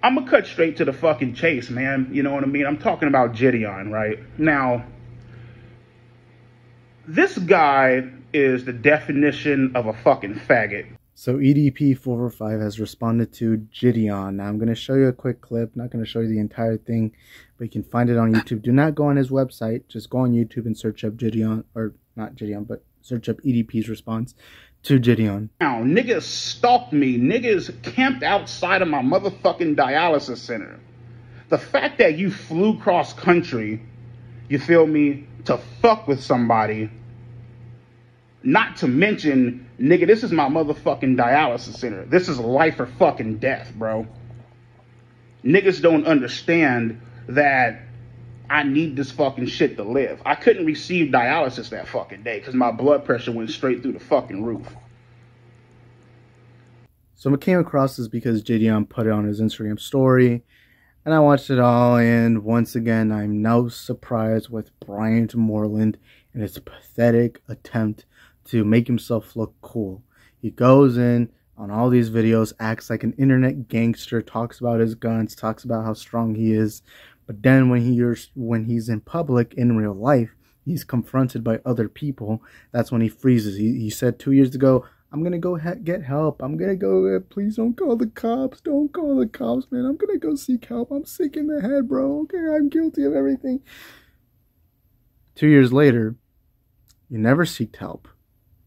I'm gonna cut straight to the fucking chase, man. You know what I mean? I'm talking about JiDion, right? Now, this guy is the definition of a fucking faggot. So Edp445 has responded to JiDion. Now I'm going to show you a quick clip. Not going to show you the entire thing, but you can find it on YouTube. Do not go on his website. Just go on YouTube and search up JiDion, or not JiDion, but search up EDP's response to JiDion. Now, niggas stalked me. Niggas camped outside of my motherfucking dialysis center. The fact that you flew cross country, you feel me, to fuck with somebody, not to mention, nigga, this is my motherfucking dialysis center. This is life or fucking death, bro. Niggas don't understand that I need this fucking shit to live. I couldn't receive dialysis that fucking day because my blood pressure went straight through the fucking roof. So I came across this because JiDion put it on his Instagram story, and I watched it all, and once again, I'm no surprised with Bryant Moreland and his pathetic attempt to make himself look cool. He goes in on all these videos, acts like an internet gangster, talks about his guns, talks about how strong he is, but then when he's in public, in real life, he's confronted by other people. That's when he freezes. He said 2 years ago, I'm gonna go get help. I'm gonna go, please don't call the cops. Don't call the cops, man. I'm gonna go seek help. I'm sick in the head, bro. Okay, I'm guilty of everything. 2 years later, you never seeked help.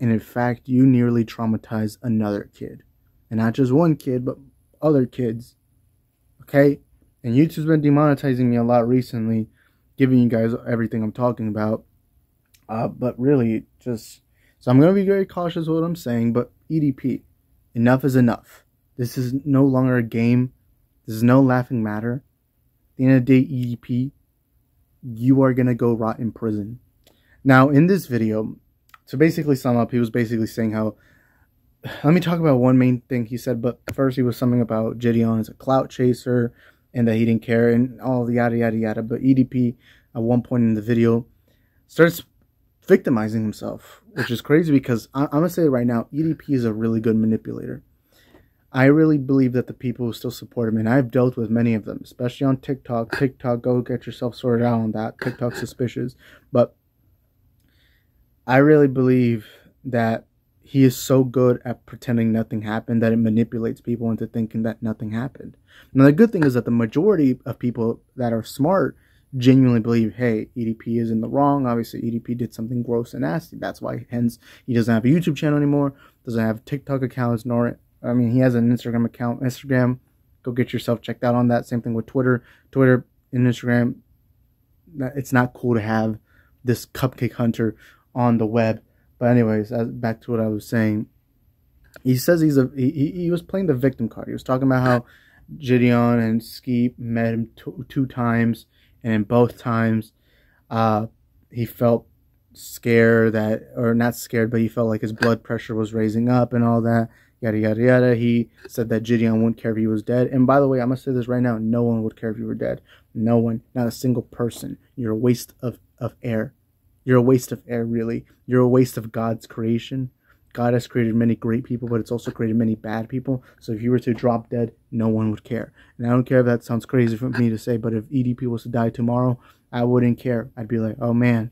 And in fact, you nearly traumatized another kid. And not just one kid, but other kids. Okay? And YouTube's been demonetizing me a lot recently, giving you guys everything I'm talking about. But really, just... So I'm going to be very cautious with what I'm saying, but EDP, enough is enough. This is no longer a game. This is no laughing matter. At the end of the day, EDP, you are going to go rot in prison. Now, in this video... To basically sum up, he was basically saying how, let me talk about one main thing he said, but first he was something about JiDion as a clout chaser and that he didn't care and all the yada yada yada. But EDP at one point in the video starts victimizing himself, which is crazy because I'm going to say it right now, EDP is a really good manipulator. I really believe that the people who still support him, and I've dealt with many of them, especially on TikTok. TikTok, go get yourself sorted out on that. TikTok's suspicious. But I really believe that he is so good at pretending nothing happened that it manipulates people into thinking that nothing happened. Now, the good thing is that the majority of people that are smart genuinely believe, hey, EDP is in the wrong. Obviously, EDP did something gross and nasty. That's why, hence, he doesn't have a YouTube channel anymore, doesn't have TikTok accounts, I mean, he has an Instagram account. Instagram, go get yourself checked out on that. Same thing with Twitter. Twitter and Instagram, it's not cool to have this cupcake hunter on the web. But anyways, back to what I was saying. He says he was playing the victim card. He was talking about how JiDion and Skeep met him two times, and in both times he felt scared or not scared, but he felt like his blood pressure was raising up and all that, yada yada yada. He said that JiDion wouldn't care if he was dead. And by the way, I'm gonna say this right now, no one would care if you were dead. No one, not a single person. You're a waste of air. You're a waste of air, really. You're a waste of God's creation. God has created many great people, but it's also created many bad people. So if you were to drop dead, no one would care. And I don't care if that sounds crazy for me to say, but if EDP was to die tomorrow, I wouldn't care. I'd be like, oh man,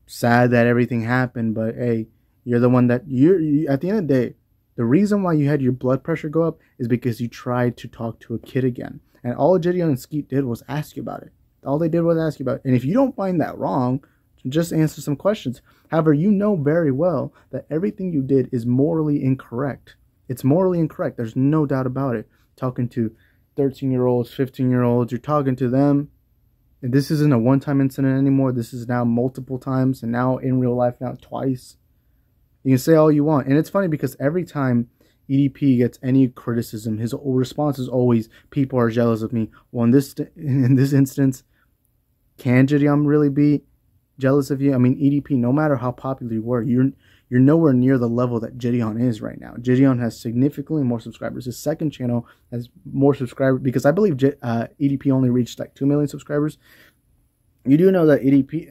sad that everything happened, but hey, you're the one that, you at the end of the day, the reason why you had your blood pressure go up is because you tried to talk to a kid again. And all JiDion and Skeet did was ask you about it. All they did was ask you about it. And if you don't find that wrong, just answer some questions. However, you know very well that everything you did is morally incorrect. It's morally incorrect. There's no doubt about it. Talking to 13-year-olds, 15-year-olds, you're talking to them. And this isn't a one-time incident anymore. This is now multiple times, and now in real life, now twice. You can say all you want. And it's funny because every time EDP gets any criticism, his response is always, people are jealous of me. Well, in this instance, can JiDion really be jealous of you? I mean, EDP, no matter how popular you were, you're nowhere near the level that JiDion is right now. JiDion has significantly more subscribers. His second channel has more subscribers because I believe EDP only reached like 2 million subscribers. You do know that EDP,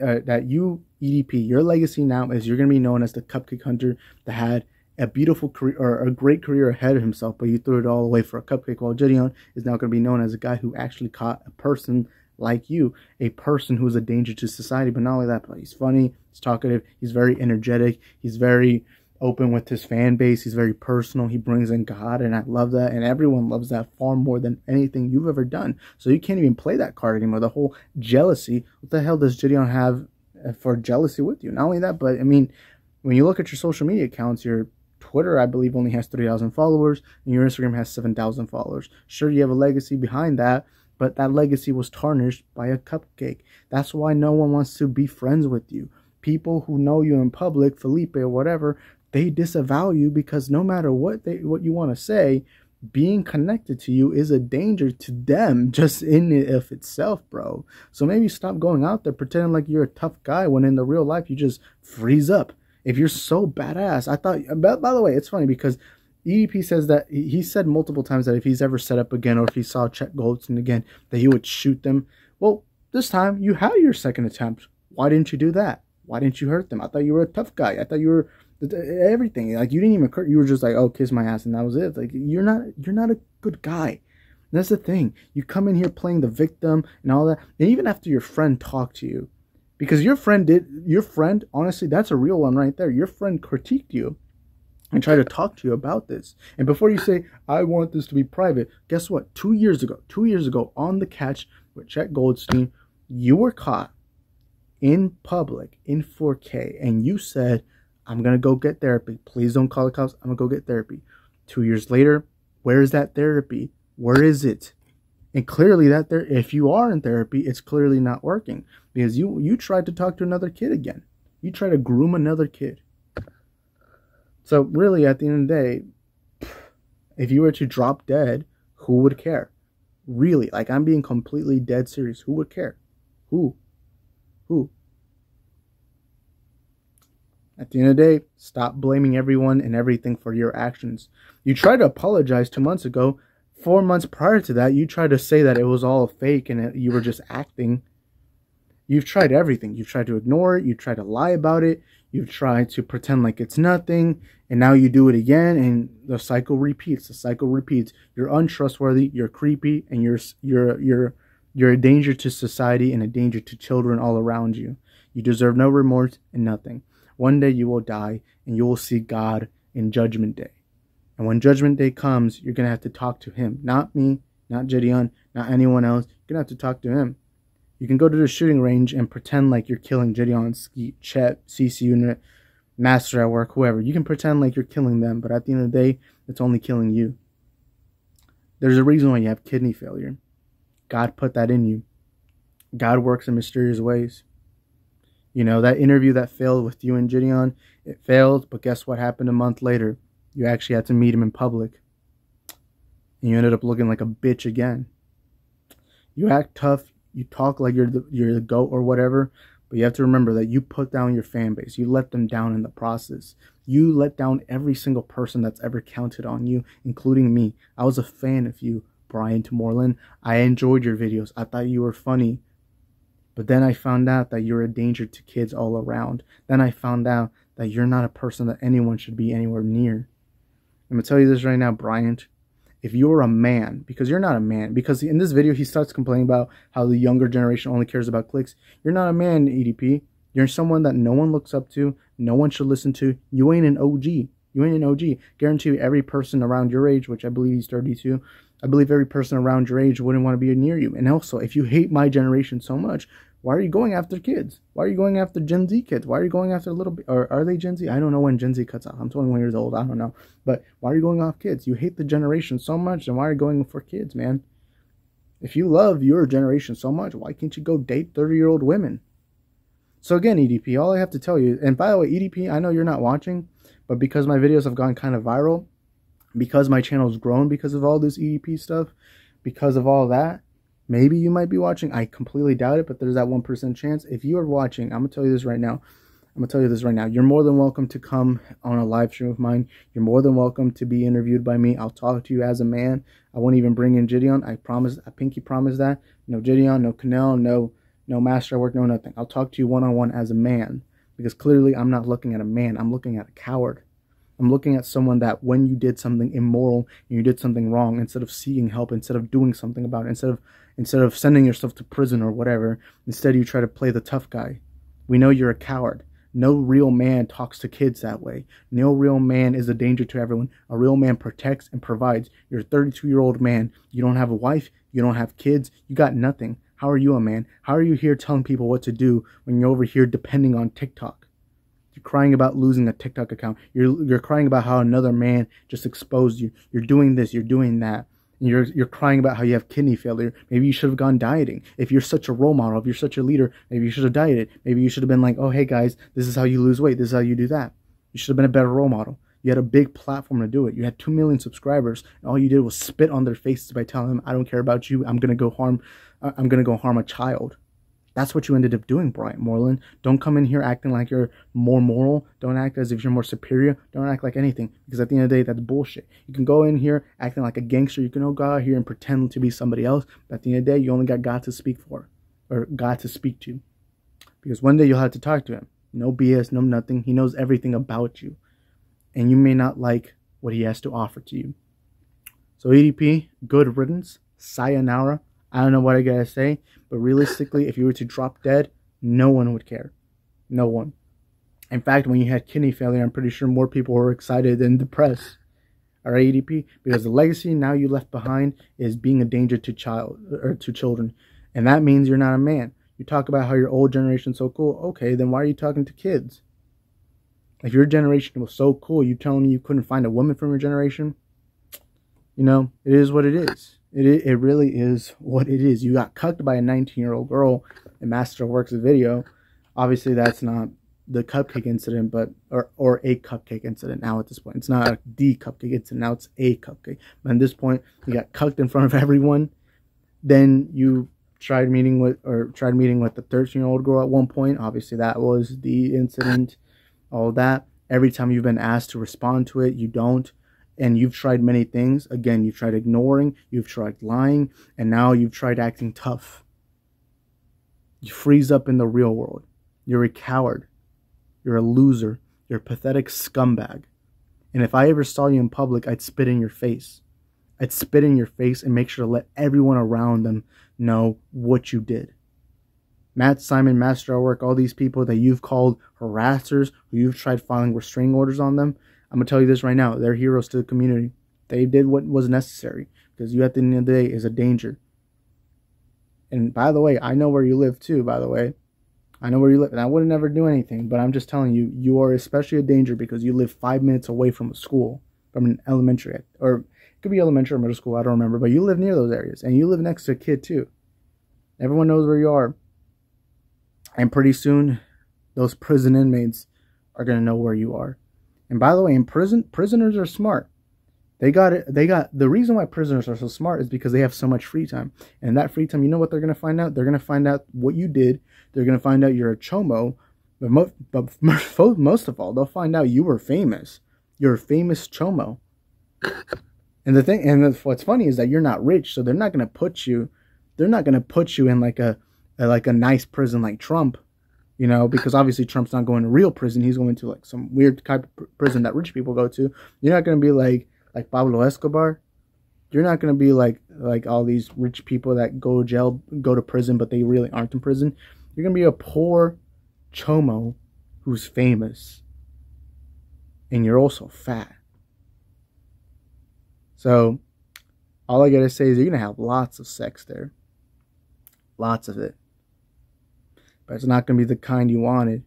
EDP, your legacy now is you're going to be known as the cupcake hunter that had a beautiful career or a great career ahead of himself, but you threw it all away for a cupcake. While JiDion is now going to be known as a guy who actually caught a person like you, a person who is a danger to society. But not only that, but he's funny, he's talkative, he's very energetic, he's very open with his fan base, he's very personal, he brings in God, and I love that, and everyone loves that far more than anything you've ever done. So you can't even play that card anymore. The whole jealousy, what the hell does JiDion have for jealousy with you? Not only that, but I mean, when you look at your social media accounts, your Twitter, I believe, only has 3,000 followers, and your Instagram has 7,000 followers. Sure, you have a legacy behind that, but that legacy was tarnished by a cupcake. That's why no one wants to be friends with you. People who know you in public, Felipe or whatever, they disavow you because no matter what you want to say, being connected to you is a danger to them just in and of itself, bro. So maybe stop going out there pretending like you're a tough guy when in the real life you just freeze up. If you're so badass, I thought, by the way, it's funny because EDP says that he said multiple times that if he's ever set up again or if he saw Chet Goldstein again, that he would shoot them. Well, this time you had your second attempt. Why didn't you do that? Why didn't you hurt them? I thought you were a tough guy. I thought you were everything. Like, you didn't even hurt. You were just like, oh, kiss my ass, and that was it. Like, you're not a good guy. And that's the thing. You come in here playing the victim and all that, and even after your friend talked to you, because your friend, honestly, that's a real one right there. Your friend critiqued you and tried to talk to you about this. And before you say, I want this to be private, guess what? 2 years ago, on The Catch with Chet Goldstein, you were caught in public in 4K, and you said, I'm going to go get therapy. Please don't call the cops. I'm going to go get therapy. 2 years later, where is that therapy? Where is it? And clearly if you are in therapy, it's clearly not working because you tried to talk to another kid again. You tried to groom another kid. So really, at the end of the day, if you were to drop dead, who would care? Really, like, I'm being completely dead serious. Who would care? Who? At the end of the day, stop blaming everyone and everything for your actions. You tried to apologize 2 months ago. 4 months prior to that, you tried to say that it was all fake and you were just acting. You've tried everything. You've tried to ignore it. You've tried to lie about it. You've tried to pretend like it's nothing. And now you do it again, and the cycle repeats. The cycle repeats. You're untrustworthy. You're creepy, and you're a danger to society and a danger to children all around you. You deserve no remorse and nothing. One day you will die, and you will see God in Judgment Day. And when Judgment Day comes, you're going to have to talk to him. Not me, not JiDion, not anyone else. You're going to have to talk to him. You can go to the shooting range and pretend like you're killing JiDion, Skeet, Chet, CC Unit, Master at Work, whoever. You can pretend like you're killing them, but at the end of the day, it's only killing you. There's a reason why you have kidney failure. God put that in you. God works in mysterious ways. You know, that interview that failed with you and JiDion, it failed, but guess what happened a month later? You actually had to meet him in public. And you ended up looking like a bitch again. You act tough, you talk like you're the GOAT or whatever, but you have to remember that you put down your fan base. You let them down in the process. You let down every single person that's ever counted on you, including me. I was a fan of you, Brian Moreland. I enjoyed your videos. I thought you were funny. But then I found out that you're a danger to kids all around. Then I found out that you're not a person that anyone should be anywhere near. I'm going to tell you this right now, Bryant. If you're a man, because you're not a man, because in this video he starts complaining about how the younger generation only cares about clicks. You're not a man, EDP. You're someone that no one looks up to, no one should listen to. You ain't an OG. You ain't an OG. Guarantee you every person around your age, which I believe he's 32, I believe every person around your age wouldn't want to be near you. And also, if you hate my generation so much, why are you going after kids? Why are you going after Gen Z kids? Why are you going after or are they Gen Z? I don't know when Gen Z cuts off. I'm 21 years old. I don't know. But why are you going off kids? You hate the generation so much, then why are you going for kids, man? If you love your generation so much, why can't you go date 30-year-old women? So again, EDP, all I have to tell you, and by the way, EDP, I know you're not watching, but because my videos have gone kind of viral, because my channel's grown because of all this EDP stuff, because of all that, maybe you might be watching. I completely doubt it, but there's that 1% chance. If you are watching, I'm going to tell you this right now. You're more than welcome to come on a live stream of mine. You're more than welcome to be interviewed by me. I'll talk to you as a man. I won't even bring in JiDion. I promise. I pinky promise that. No JiDion, no Canel, no Master at Work, no nothing. I'll talk to you one-on-one as a man. Because clearly I'm not looking at a man. I'm looking at a coward. I'm looking at someone that when you did something immoral and you did something wrong, instead of seeking help, instead of doing something about it, instead of sending yourself to prison or whatever, instead you try to play the tough guy. We know you're a coward. No real man talks to kids that way. No real man is a danger to everyone. A real man protects and provides. You're a 32-year-old man. You don't have a wife. You don't have kids. You got nothing. How are you a man? How are you here telling people what to do when you're over here depending on TikTok? You're crying about losing a TikTok account. You're crying about how another man just exposed you. You're doing this. You're doing that. And you're crying about how you have kidney failure. Maybe you should have gone dieting. If you're such a role model, if you're such a leader, maybe you should have dieted. Maybe you should have been like, oh, hey, guys, this is how you lose weight. This is how you do that. You should have been a better role model. You had a big platform to do it. You had 2 million subscribers, and all you did was spit on their faces by telling them, I don't care about you. I'm going to go harm a child. That's what you ended up doing, Bryant Moreland. Don't come in here acting like you're more moral. Don't act as if you're more superior. Don't act like anything. Because at the end of the day, that's bullshit. You can go in here acting like a gangster. You can go out here and pretend to be somebody else. But at the end of the day, you only got God to speak for. Or God to speak to. Because one day you'll have to talk to him. No BS, no nothing. He knows everything about you. And you may not like what he has to offer to you. So EDP, good riddance. Sayonara. I don't know what I gotta say, but realistically, if you were to drop dead, no one would care. No one. In fact, when you had kidney failure, I'm pretty sure more people were excited than depressed. Alright, EDP? Because the legacy now you left behind is being a danger to children. And that means you're not a man. You talk about how your old generation's so cool. Okay, then why are you talking to kids? If your generation was so cool, you telling me you couldn't find a woman from your generation? You know, it is what it is. It really is what it is. You got cucked by a 19-year-old girl in Masterworks video. Obviously, that's not the cupcake incident, but or a cupcake incident now at this point. It's not the cupcake incident. Now it's a cupcake. But at this point, you got cucked in front of everyone. Then you tried meeting with the 13-year-old girl at one point. Obviously, that was the incident. All that. Every time you've been asked to respond to it, you don't. And you've tried many things. Again, you've tried ignoring, you've tried lying, and now you've tried acting tough. You freeze up in the real world. You're a coward. You're a loser. You're a pathetic scumbag. And if I ever saw you in public, I'd spit in your face. I'd spit in your face and make sure to let everyone around them know what you did. Matt Simon, Master at Work, all these people that you've called harassers, who you've tried filing restraining orders on them, I'm going to tell you this right now. They're heroes to the community. They did what was necessary. Because you, at the end of the day, is a danger. And by the way, I know where you live too, by the way. I know where you live. And I would never do anything. But I'm just telling you, you are especially a danger because you live 5 minutes away from a school. From an elementary. Or it could be elementary or middle school. I don't remember. But you live near those areas. And you live next to a kid too. Everyone knows where you are. And pretty soon, those prison inmates are going to know where you are. And by the way, in prison, prisoners are smart. The reason why prisoners are so smart is because they have so much free time. And that free time, you know what they're going to find out? They're going to find out what you did. They're going to find out you're a chomo. But most of all, they'll find out you were famous. You're a famous chomo. And what's funny is that you're not rich, so they're not going to put you in like a nice prison like Trump. You know, because obviously Trump's not going to real prison. He's going to like some weird type of prison that rich people go to. You're not going to be like Pablo Escobar. You're not going to be like all these rich people that go to jail, go to prison, but they really aren't in prison. You're going to be a poor chomo who's famous. And you're also fat. So, all I got to say is you're going to have lots of sex there. Lots of it. But it's not going to be the kind you wanted.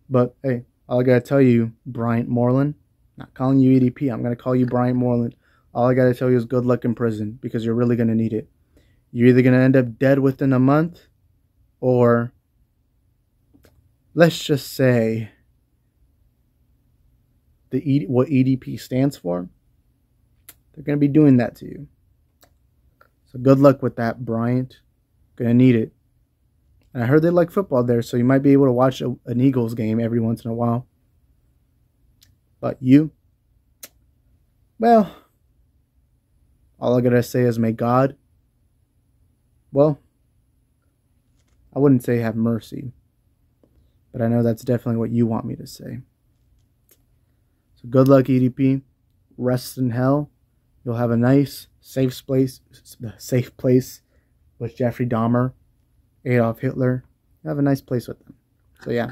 But, hey, all I got to tell you, Bryant Moreland, not calling you EDP, I'm going to call you Bryant Moreland. All I got to tell you is good luck in prison, because you're really going to need it. You're either going to end up dead within a month, or, let's just say, what EDP stands for, they're going to be doing that to you. So good luck with that, Bryant. Going to need it. And I heard they like football there, so you might be able to watch an Eagles game every once in a while. But you, well, all I gotta say is may God, well, I wouldn't say have mercy, but I know that's definitely what you want me to say. So good luck, EDP. Rest in hell. You'll have a nice, safe place with Jeffrey Dahmer, Adolf Hitler. You have a nice place with them. So yeah.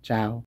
Ciao.